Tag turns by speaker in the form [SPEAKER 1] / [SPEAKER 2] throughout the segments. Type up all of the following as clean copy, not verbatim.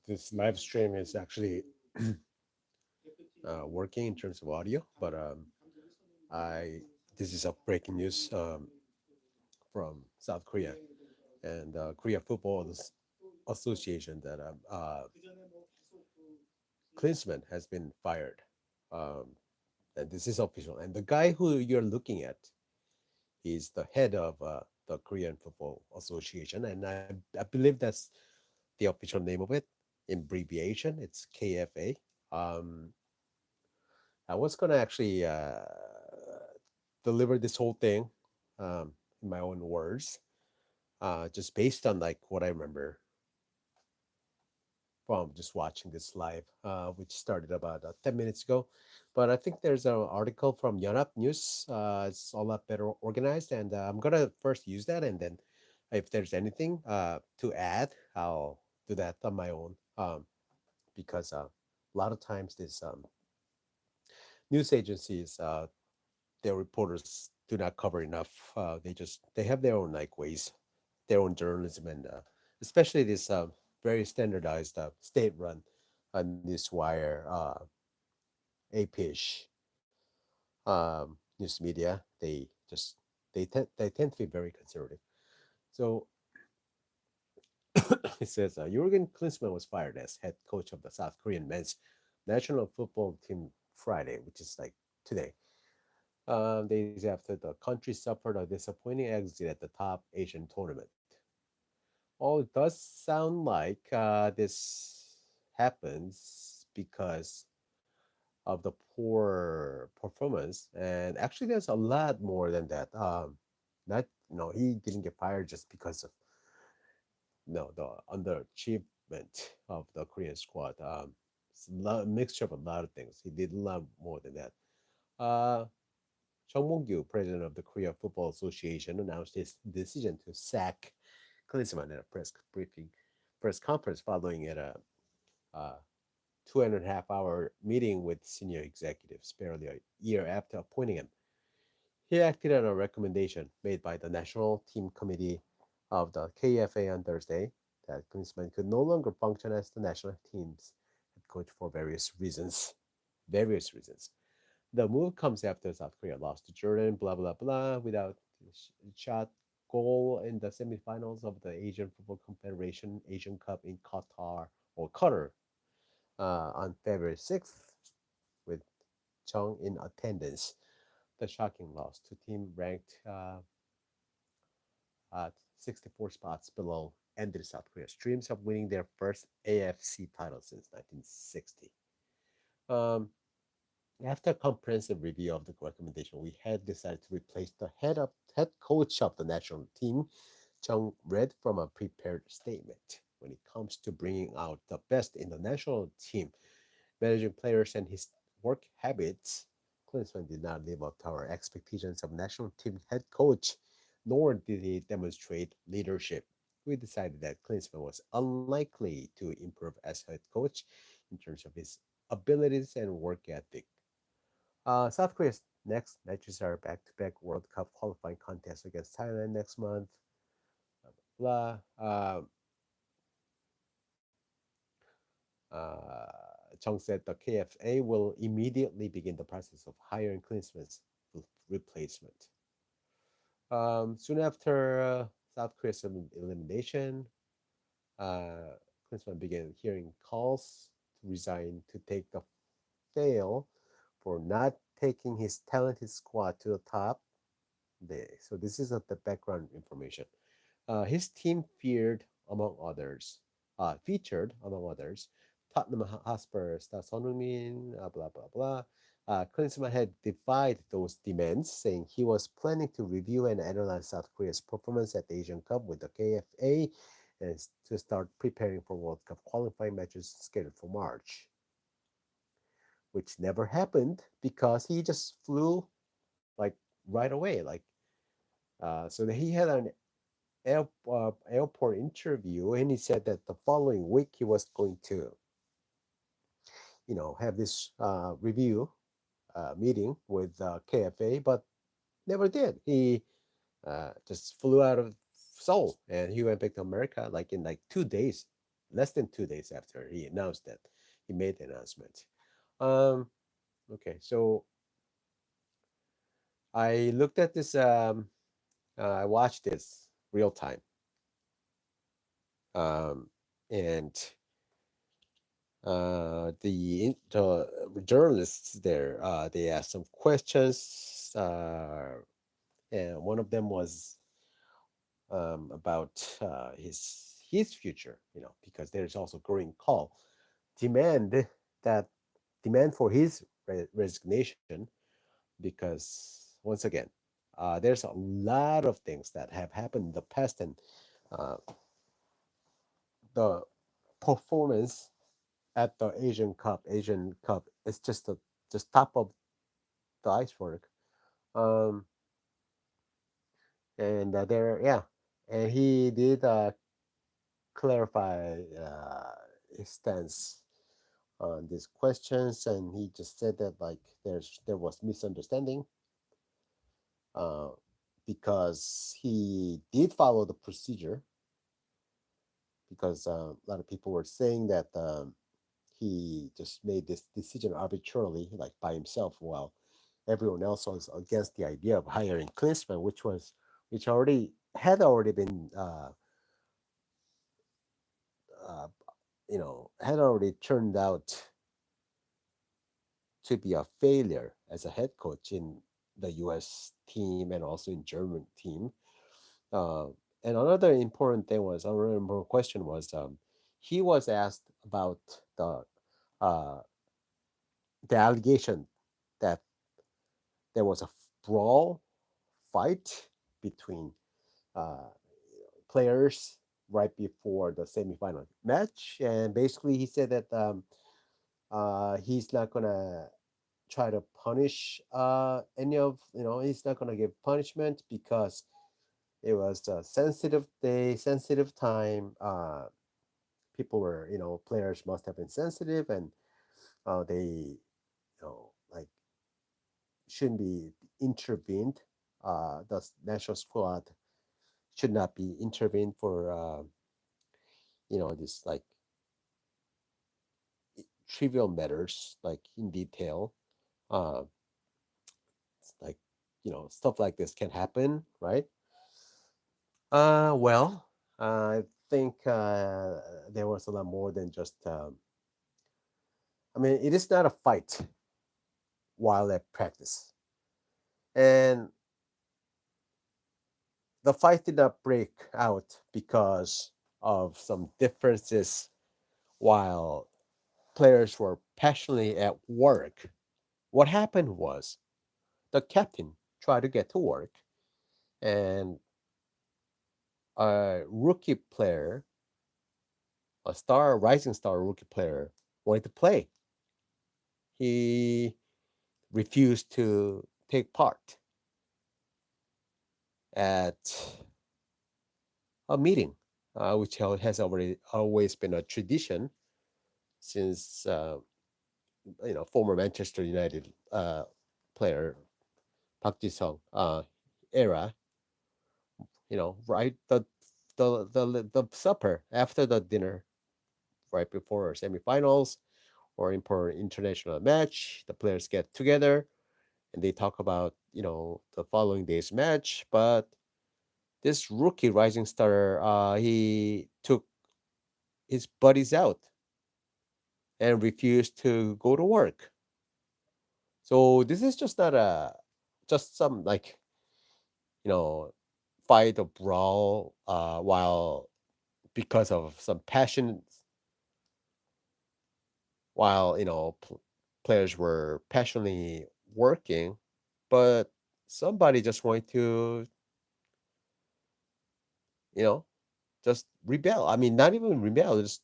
[SPEAKER 1] This live stream is actually working in terms of audio, but I this is a breaking news from South Korea and Korea Football Association that Klinsmann has been fired. Um, and this is official. And the guy who you're looking at is the head of the Korean Football Association, and I believe that's the official name of it. In abbreviation, it's KFA. Um, I was gonna actually deliver this whole thing in my own words, just based on like what I remember from just watching this live, which started about 10 minutes ago. But I think there's an article from Yonhap News. It's a lot better organized, and I'm gonna first use that, and then if there's anything to add, I'll do that on my own. Because a lot of times these news agencies, their reporters do not cover enough. They have their own like ways, their own journalism, and especially this very standardized state-run newswire, APish news media. They tend to be very conservative. So it says Jurgen Klinsmann was fired as head coach of the South Korean men's national football team Friday, which is like today. Days after the country suffered a disappointing exit at the top Asian tournament. Oh, it does sound like this happens because of the poor performance, and actually, there's a lot more than that. Not no, he didn't get fired just because of no the underachievement of the Korean squad. It's mixture of a lot of things. He did a lot more than that. Uh, Chung Mong-gyu, president of the Korea Football Association, announced his decision to sack Klinsmann at a press conference following at a uh, 2.5 hour meeting with senior executives barely a year after appointing him. He acted on a recommendation made by the National Team Committee of the KFA on Thursday that Klinsmann could no longer function as the national team's head coach for various reasons. Various reasons. The move comes after South Korea lost to Jordan, blah, blah, blah, without shot goal in the semifinals of the Asian Football Confederation Asian Cup in Qatar on February 6th, with Chung in attendance. The shocking loss to team ranked at 64 spots below ended South Korea's dreams of winning their first AFC title since 1960. Um, After a comprehensive review of the recommendation, we had decided to replace the head coach of the national team. Chung read from a prepared statement. When it comes to bringing out the best in the national team, managing players and his work habits, Klinsmann did not live up to our expectations of national team head coach, nor did he demonstrate leadership. We decided that Klinsmann was unlikely to improve as head coach in terms of his abilities and work ethic. South Korea's next matches are back-to-back World Cup qualifying contests against Thailand next month. Blah. Chung said the KFA will immediately begin the process of hiring Klinsmann's replacement. Soon after South Korea's elimination, uh, Klinsmann began hearing calls to resign to take the fail for not taking his talented squad to the top. So this is the background information. His team featured among others, Tottenham Hotspur star Son Heung-min, blah blah blah. Klinsmann had defied those demands, saying he was planning to review and analyze South Korea's performance at the Asian Cup with the KFA and to start preparing for World Cup qualifying matches scheduled for March, which never happened because he just flew like right away. So he had an airport interview, and he said that the following week he was going to, have this review meeting with KFA, but never did. He just flew out of Seoul, and he went back to America like in like 2 days, less than 2 days after he announced that he made the announcement. Um, okay, so I looked at this. I watched this real time, um, and the journalists there they asked some questions, and one of them was about his future. Because there's also growing call demand that demand for his resignation, because once again, there's a lot of things that have happened in the past, and uh, the performance at the Asian Cup is just top of the iceberg. Um, and there, yeah, and he did clarify his stance on these questions, and he just said that like there was misunderstanding, uh, because he did follow the procedure, because a lot of people were saying that he just made this decision arbitrarily, like by himself, while everyone else was against the idea of hiring Klinsmann, which already been uh, had already turned out to be a failure as a head coach in the U.S. team and also in German team. Uh, and another important question was, he was asked about the uh, the allegation that there was a brawl fight between uh, players right before the semifinal match, and basically he said that he's not gonna try to punish any of he's not gonna give punishment because it was a sensitive day, sensitive time. People were, players must have been sensitive, and they, like shouldn't be intervened. The national squad should not be intervened for, this like trivial matters, like in detail. Uh, like, stuff like this can happen, right? Well, I think there was a lot more than just. I mean, it is not a fight while at practice, and the fight did not break out because of some differences while players were passionately at work. What happened was the captain tried to get to work, and a rookie player, rising star rookie player, wanted to play. He refused to take part at a meeting, which has already always been a tradition since former Manchester United player Park Ji-sung era. Right, the supper after the dinner, right before semifinals or important international match, the players get together and they talk about the following day's match. But this rookie rising star, he took his buddies out and refused to go to work. So this is just not a just some like you know fight or brawl, while because of some passion, while players were passionately working, but somebody just wanted to you know just rebel. I mean, not even rebel, just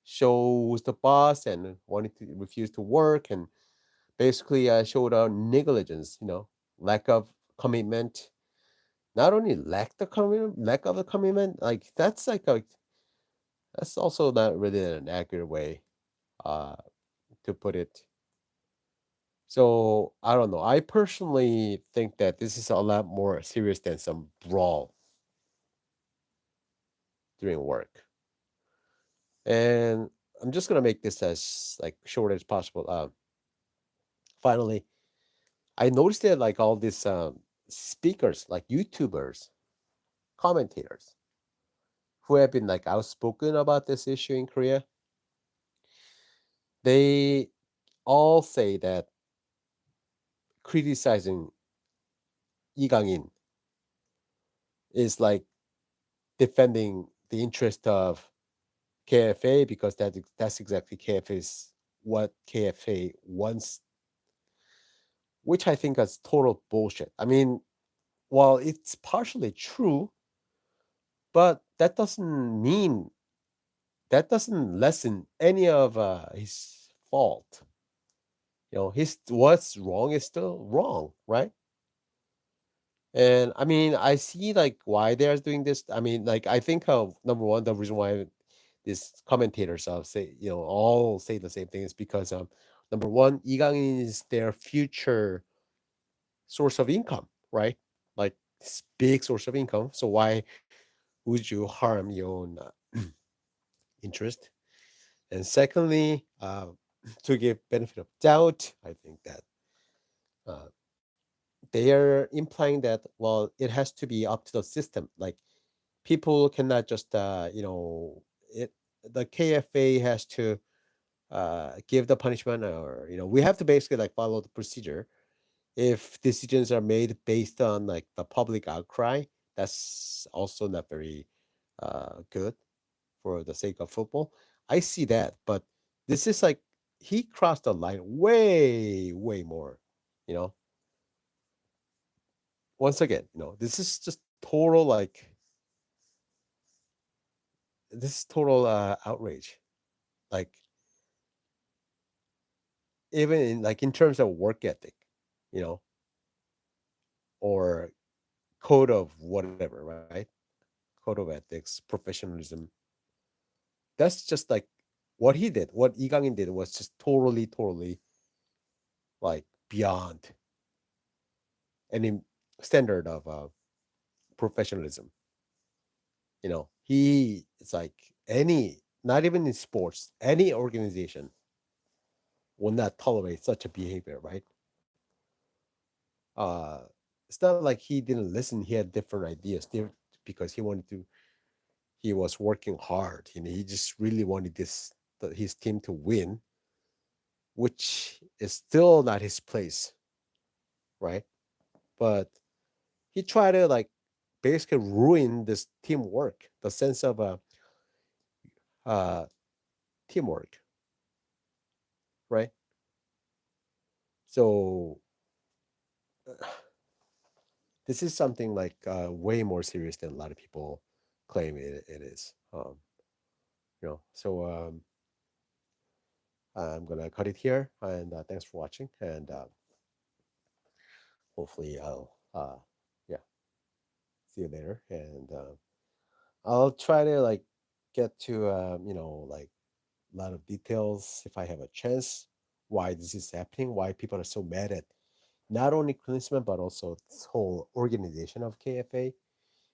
[SPEAKER 1] shows the boss and wanted to refuse to work, and basically showed our negligence, lack of commitment. Not only lack of the commitment, like that's also not really an accurate way uh, to put it. So I don't know. I personally think that this is a lot more serious than some brawl. during work. And I'm just gonna make this as like short as possible. Finally, I noticed that like all these speakers, like YouTubers, commentators, who have been like outspoken about this issue in Korea, they all say that criticizing Lee Gang-in is like defending the interest of KFA because that's exactly KFA's what KFA wants, which I think is total bullshit. I mean, while it's partially true, but that doesn't lessen any of his fault. His what's wrong is still wrong, right? And I mean, I see like why they're doing this. I mean, like I think of number one, the reason why these commentators say all say the same thing is because number one, Igang is their future source of income, right? Like this big source of income. So why would you harm your own interest? And secondly, to give benefit of doubt, I think that uh, they are implying that well, it has to be up to the system. Like people cannot just it the KFA has to give the punishment, or we have to basically like follow the procedure. If decisions are made based on like the public outcry, that's also not very good for the sake of football. I see that, but this is like he crossed the line way more. You know, once again, this is just total like this is total outrage. Like even in like in terms of work ethic, you know, or code of whatever, right? Code of ethics, professionalism. That's just like what he did. What Igangin did was just totally like beyond any standard of professionalism. He it's like any not even in sports, any organization will not tolerate such a behavior, right? Uh, it's not like he didn't listen. He had different ideas because he was working hard. He just really wanted his team to win, which is still not his place, right? But he tried to like basically ruin this teamwork, the sense of uh, teamwork, right? So this is something like way more serious than a lot of people claim it is. So I'm gonna cut it here, and thanks for watching, and hopefully I'll yeah, see you later, and I'll try to like get to like a lot of details if I have a chance why this is happening, why people are so mad at not only Klinsmann but also this whole organization of KFA.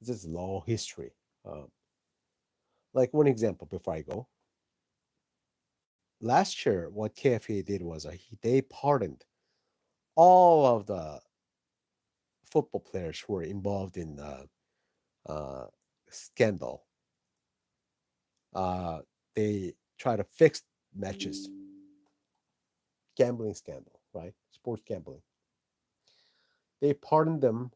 [SPEAKER 1] This is long history. Um, like one example before I go, last year what KFA did was they pardoned all of the football players who were involved in uh, scandal. Uh, they try to fix matches, gambling scandal, right? Sports gambling. They pardoned them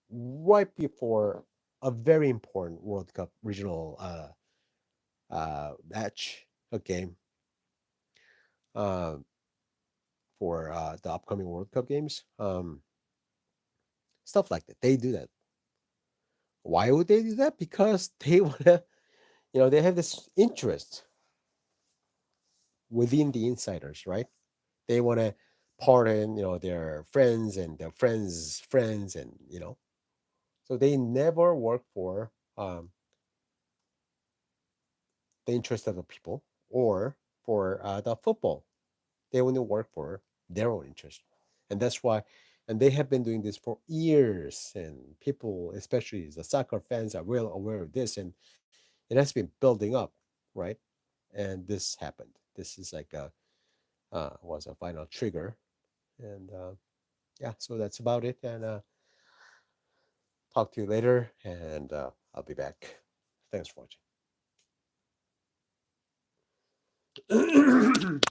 [SPEAKER 1] right before a very important World Cup regional match, a game uh, for the upcoming World Cup games. Stuff like that. They do that. Why would they do that? Because they want to, they have this interest within the insiders, right? They want to pardon, their friends and their friends' friends, and so they never work for the interest of the people or for the football. They only work for their own interest, and that's why. And they have been doing this for years, and people, especially the soccer fans, are well aware of this. And it has been building up, right? And this happened. This is like a was a final trigger, and yeah, so that's about it. And talk to you later, and I'll be back. Thanks for watching.